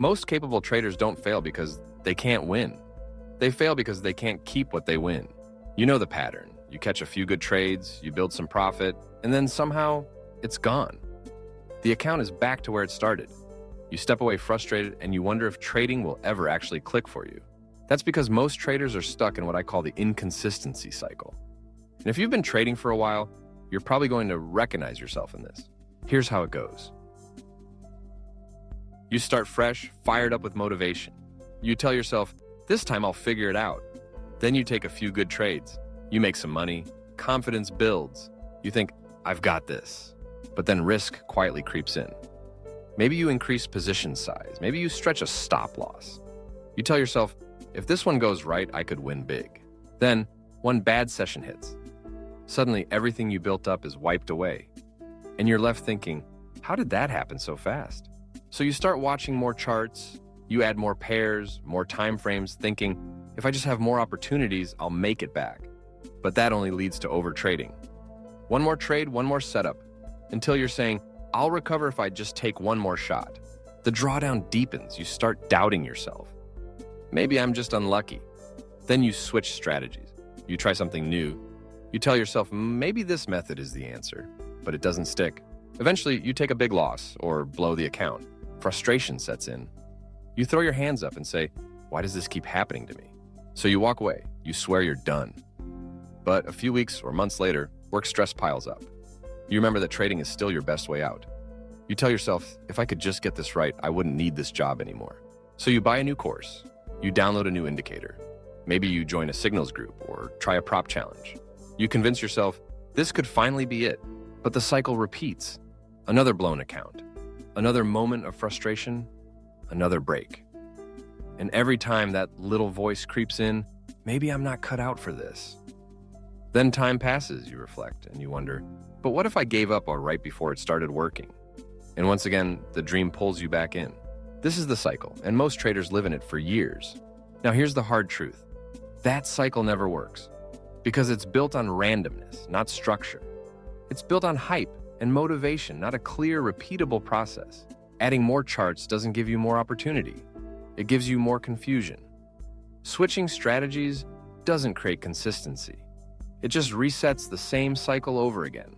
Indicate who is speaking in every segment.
Speaker 1: Most capable traders don't fail because they can't win. They fail because they can't keep what they win. You know the pattern. You catch a few good trades, you build some profit, and then somehow it's gone. The account is back to where it started. You step away frustrated and you wonder if trading will ever actually click for you. That's because most traders are stuck in what I call the inconsistency cycle. And if you've been trading for a while, you're probably going to recognize yourself in this. Here's how it goes. You start fresh, fired up with motivation. You tell yourself, this time I'll figure it out. Then you take a few good trades. You make some money, confidence builds. You think, I've got this. But then risk quietly creeps in. Maybe you increase position size. Maybe you stretch a stop loss. You tell yourself, if this one goes right, I could win big. Then one bad session hits. Suddenly, everything you built up is wiped away. And you're left thinking, how did that happen so fast? So you start watching more charts, you add more pairs, more time frames, thinking, if I just have more opportunities, I'll make it back. But that only leads to overtrading. One more trade, one more setup, until you're saying, I'll recover if I just take one more shot. The drawdown deepens, you start doubting yourself. Maybe I'm just unlucky. Then you switch strategies. You try something new. You tell yourself, maybe this method is the answer, but it doesn't stick. Eventually, you take a big loss or blow the account. Frustration sets in. You throw your hands up and say, why does this keep happening to me? So you walk away. You swear you're done. But a few weeks or months later, work stress piles up. You remember that trading is still your best way out. You tell yourself, if I could just get this right, I wouldn't need this job anymore. So you buy a new course. You download a new indicator. Maybe you join a signals group or try a prop challenge. You convince yourself, this could finally be it. But the cycle repeats. Another blown account. Another moment of frustration. Another break. And every time that little voice creeps in, maybe I'm not cut out for this. Then time passes, you reflect, and you wonder, but what if I gave up right before it started working? And once again, the dream pulls you back in. This is the cycle, and most traders live in it for years. Now here's the hard truth. That cycle never works, because it's built on randomness, not structure. It's built on hype and motivation, not a clear, repeatable process. Adding more charts doesn't give you more opportunity. It gives you more confusion. Switching strategies doesn't create consistency. It just resets the same cycle over again.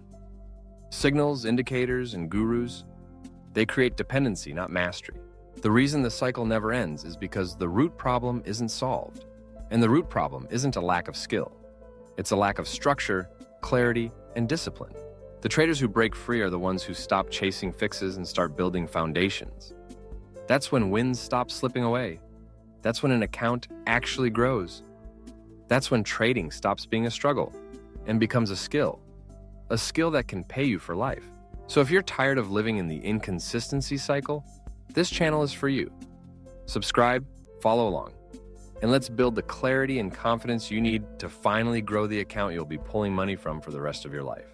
Speaker 1: Signals, indicators, and gurus, they create dependency, not mastery. The reason the cycle never ends is because the root problem isn't solved. And the root problem isn't a lack of skill. It's a lack of structure, clarity, and discipline. The traders who break free are the ones who stop chasing fixes and start building foundations. That's when wins stop slipping away. That's when an account actually grows. That's when trading stops being a struggle and becomes a skill that can pay you for life. So if you're tired of living in the inconsistency cycle, this channel is for you. Subscribe, follow along, and let's build the clarity and confidence you need to finally grow the account you'll be pulling money from for the rest of your life.